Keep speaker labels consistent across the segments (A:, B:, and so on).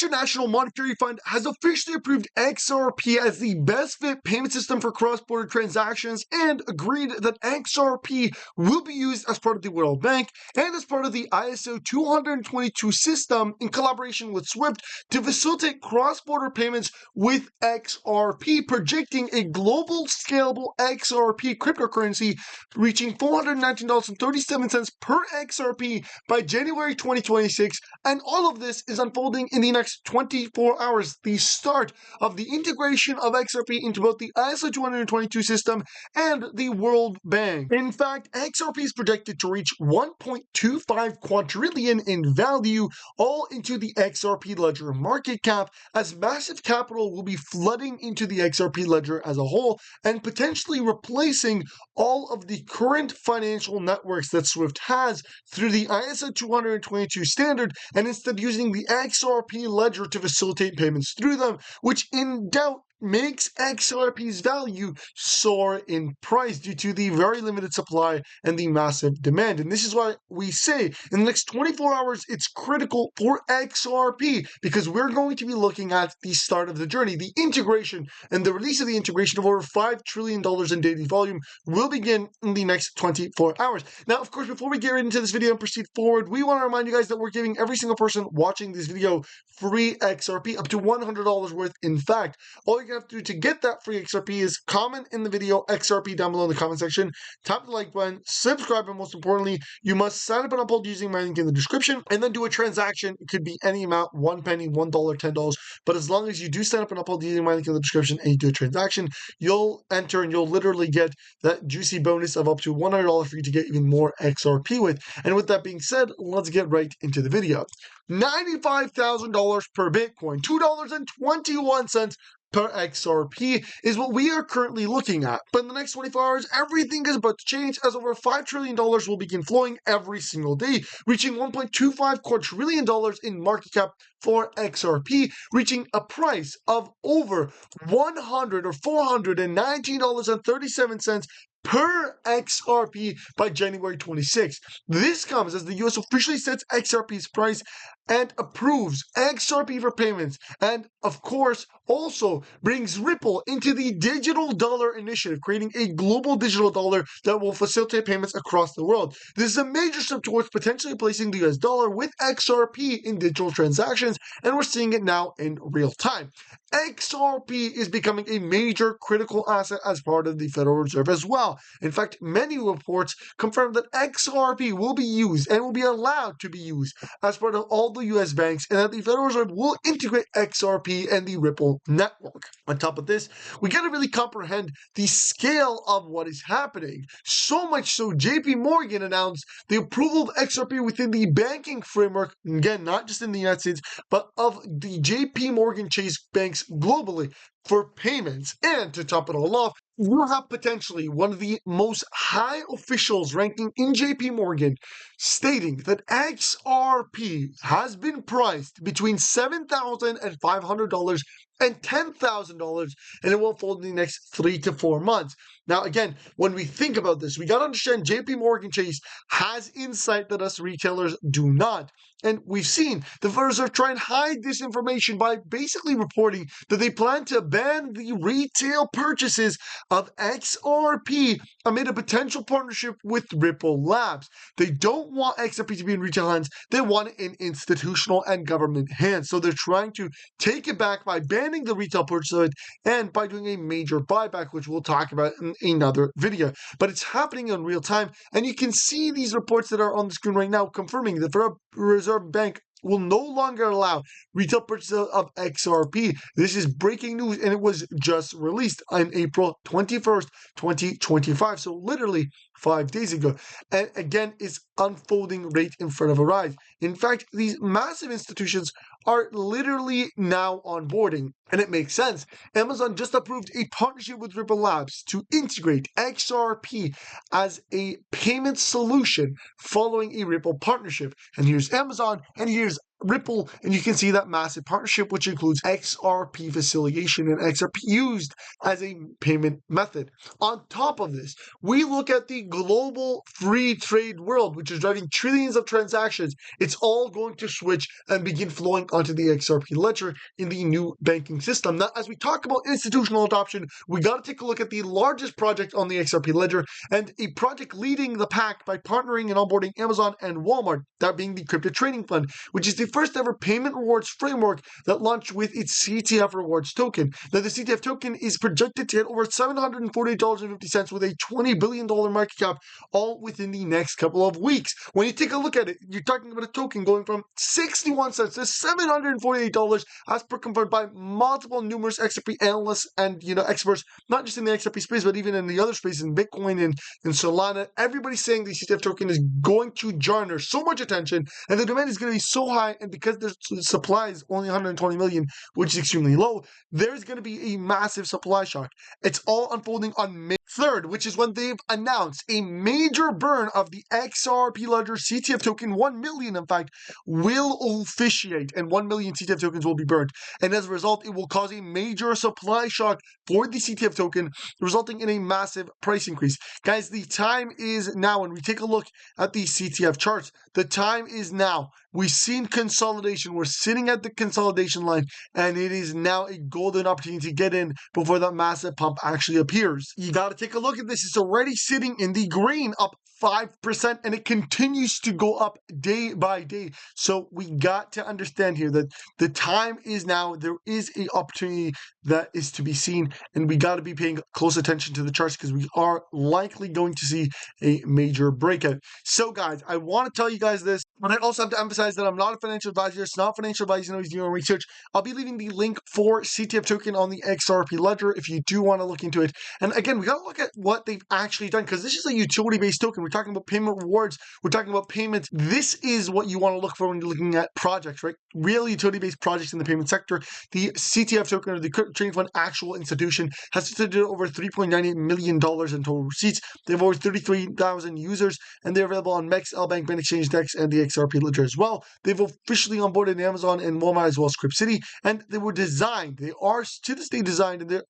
A: International Monetary Fund has officially approved XRP as the best fit payment system for cross-border transactions and agreed that XRP will be used as part of the World Bank and as part of the ISO 222 system in collaboration with SWIFT to facilitate cross-border payments with XRP, projecting a global scalable XRP cryptocurrency reaching $419.37 per XRP by January 2026, and all of this is unfolding in the next 24 hours, the start of the integration of XRP into both the ISO 222 system and the World Bank. In fact, XRP is projected to reach 1.25 quadrillion in value, all into the XRP ledger market cap, as massive capital will be flooding into the XRP ledger as a whole and potentially replacing all of the current financial networks that SWIFT has through the ISO 222 standard, and instead using the XRP ledger to facilitate payments through them, which in doubt makes XRP's value soar in price due to the very limited supply and the massive demand. And this is why we say in the next 24 hours, it's critical for XRP, because we're going to be looking at the start of the journey. The integration and the release of the integration of over $5 trillion in daily volume will begin in the next 24 hours. Now, of course, before we get right into this video and proceed forward, we want to remind you guys that we're giving every single person watching this video free XRP, up to $100 worth. In fact, all you have to do to get that free XRP is comment in the video XRP down below in the comment section, tap the like button, subscribe, and most importantly, you must sign up and upload using my link in the description, and then do a transaction. It could be any amount, 1 penny, $1, $10, but as long as you do sign up and upload using my link in the description and you do a transaction, you'll enter and you'll literally get that juicy bonus of up to $100 for you to get even more XRP with. And with that being said, let's get right into the video. $95,000 per Bitcoin, $2.21 per XRP is what we are currently looking at. But in the next 24 hours, everything is about to change, as over $5 trillion will begin flowing every single day, reaching $1.25 quadrillion in market cap for XRP, reaching a price of over $419.37 per XRP by January 26th. This comes as the US officially sets XRP's price and approves XRP for payments, and of course also brings Ripple into the digital dollar initiative, creating a global digital dollar that will facilitate payments across the world. This is a major step towards potentially replacing the US dollar with XRP in digital transactions, and we're seeing it now in real time. XRP is becoming a major critical asset as part of the Federal Reserve as well. In fact, many reports confirm that XRP will be used and will be allowed to be used as part of all the US banks, and that the Federal Reserve will integrate XRP and the Ripple network. On top of this, we got to really comprehend the scale of what is happening. So much so, JP Morgan announced the approval of XRP within the banking framework, again, not just in the United States, but of the JP Morgan Chase banks globally for payments. And to top it all off, you have potentially one of the most high officials ranking in JP Morgan stating that XRP has been priced between $7,500 and $10,000, and it will fold in the next 3 to 4 months. Now, again, when we think about this, we got to understand JP Morgan Chase has insight that us retailers do not. And we've seen the Federal Reserve try and hide this information by basically reporting that they plan to ban the retail purchases of XRP amid a potential partnership with Ripple Labs. They don't want XRP to be in retail hands. They want it in institutional and government hands. So they're trying to take it back by banning the retail purchase of it and by doing a major buyback, which we'll talk about in another video. But it's happening in real time, and you can see these reports that are on the screen right now confirming that the Federal Reserve Bank will no longer allow retail purchase of XRP. This is breaking news, and it was just released on April 21st, 2025. So literally 5 days ago. And again, it's unfolding right in front of our eyes. In fact, these massive institutions are literally now onboarding, and it makes sense. Amazon just approved a partnership with Ripple Labs to integrate XRP as a payment solution following a Ripple partnership. And here's Amazon, and here's Ripple, and you can see that massive partnership, which includes XRP facilitation and XRP used as a payment method. On top of this, we look at the global free trade world, which is driving trillions of transactions. It's all going to switch and begin flowing onto the XRP ledger in the new banking system. Now, as we talk about institutional adoption, we got to take a look at the largest project on the XRP ledger, and a project leading the pack by partnering and onboarding Amazon and Walmart, that being the Crypto Trading Fund, which is the first ever payment rewards framework that launched with its CTF rewards token. Now, the CTF token is projected to hit over $748.50 with a $20 billion market cap, all within the next couple of weeks. When you take a look at it, you're talking about a token going from 61 cents to $748, as per confirmed by multiple numerous XRP analysts and experts, not just in the XRP space, but even in the other spaces, in Bitcoin and in Solana. Everybody's saying the CTF token is going to garner so much attention, and the demand is going to be so high, and because the supply is only 120 million, which is extremely low, there's going to be a massive supply shock. It's all unfolding on May 3rd, which is when they've announced a major burn of the XRP ledger CTF token. 1 million, in fact, will officiate, and 1 million CTF tokens will be burned. And as a result, it will cause a major supply shock for the CTF token, resulting in a massive price increase. Guys, the time is now. When we take a look at the CTF charts, the time is now. We've seen consolidation. We're sitting at the consolidation line, and it is now a golden opportunity to get in before that massive pump actually appears. You got to take a look at this. It's already sitting in the green, up 5%, and it continues to go up day by day. So we got to understand here that the time is now. There is an opportunity that is to be seen, and we got to be paying close attention to the charts, because we are likely going to see a major breakout. So guys, I want to tell you guys this, but I also have to emphasize that I'm not a financial advisor. It's not financial advice. He's doing research. I'll be leaving the link for CTF token on the XRP ledger if you do want to look into it. And again, we got to look at what they've actually done, because this is a utility-based token. We're talking about payment rewards. We're talking about payments. This is what you want to look for when you're looking at projects, right? Real utility-based projects in the payment sector. The CTF token, or the Crypto Trading Fund actual institution, has generated over $3.98 million in total receipts. They have over 33,000 users, and they're available on MEX, LBank, Bank Exchange, DEX, and the XRP ledger as well. They've officially onboarded Amazon and Walmart, as well as Crypt City, and they were designed. They are to this day designed, and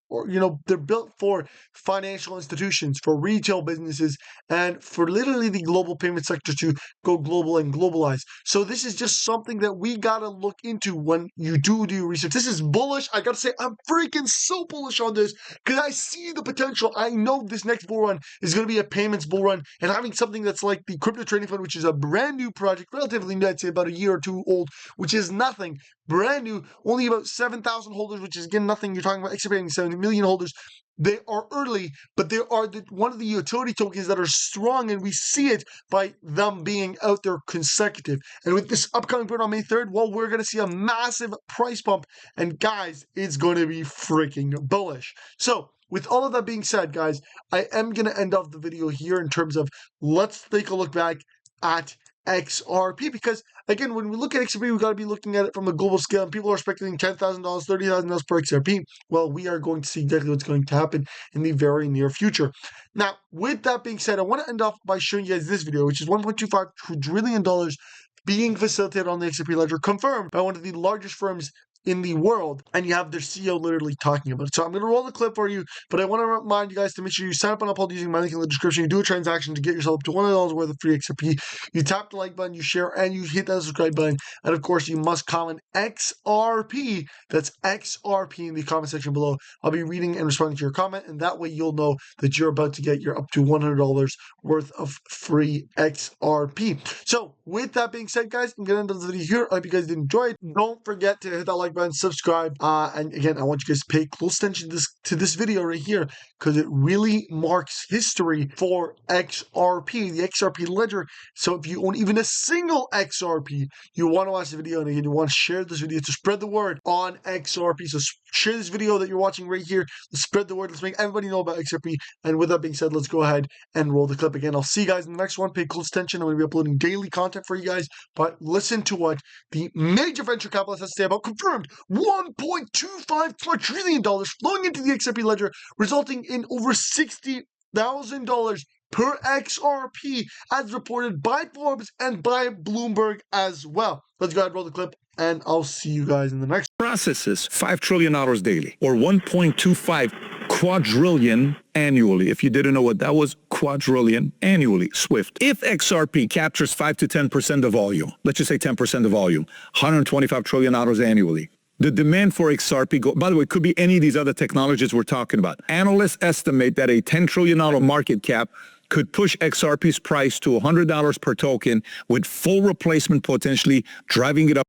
A: they're built for financial institutions, for retail businesses, and for literally the global payment sector to go global and globalize. So this is just something that we gotta look into when you do your research. This is bullish. I gotta say, I'm freaking so bullish on this, because I see the potential. I know this next bull run is going to be a payments bull run, and having something that's like the Crypto Trading Fund, which is a brand new project, relatively new, I'd say about a year or two old, which is nothing, brand new, only about 7,000 holders, which is again nothing. You're talking about expanding 70 million holders. They are early, but they are one of the utility tokens that are strong, and we see it by them being out there consecutive. And with this upcoming burn on May 3rd, well, we're going to see a massive price bump, and guys, it's going to be freaking bullish. So with all of that being said, guys, I am going to end off the video here in terms of let's take a look back at XRP, because again, when we look at XRP, we got to be looking at it from a global scale, and people are speculating $10,000, $30,000 per XRP. Well, we are going to see exactly what's going to happen in the very near future. Now, with that being said, I want to end off by showing you guys this video, which is $1.25 trillion being facilitated on the XRP ledger, confirmed by one of the largest firms in the world, and you have their CEO literally talking about it. So I'm going to roll the clip for you, but I want to remind you guys to make sure you sign up on Uphold using my link in the description. You do a transaction to get yourself up to $100 worth of free XRP. You tap the like button, you share, and you hit that subscribe button. And of course, you must comment XRP. That's XRP in the comment section below. I'll be reading and responding to your comment, and that way you'll know that you're about to get your up to $100 worth of free XRP. So with that being said, guys, I'm going to end the video here. I hope you guys did enjoy it. Don't forget to hit that like button, subscribe, and again, I want you guys to pay close attention to this video right here, because it really marks history for XRP, the XRP ledger. So if you own even a single XRP, you want to watch the video, and again, you want to share this video to spread the word on XRP. So share this video that you're watching right here. Let's spread the word. Let's make everybody know about XRP. And with that being said, let's go ahead and roll the clip again. I'll see you guys in the next one. Pay close attention. I'm going to be uploading daily content for you guys, but listen to what the major venture capitalists have to say about confirmed $1.25 trillion flowing into the XRP ledger, resulting in over $60,000 per XRP, as reported by Forbes and by Bloomberg as well. Let's go ahead and roll the clip, and I'll see you guys in the next.
B: Processes $5 trillion daily, or 1.25 quadrillion annually. If you didn't know what that was, quadrillion annually, Swift. If XRP captures 5 to 10% of volume, let's just say 10% of volume, $125 trillion annually. The demand for XRP, by the way, could be any of these other technologies we're talking about. Analysts estimate that a $10 trillion market cap could push XRP's price to $100 per token, with full replacement potentially driving it up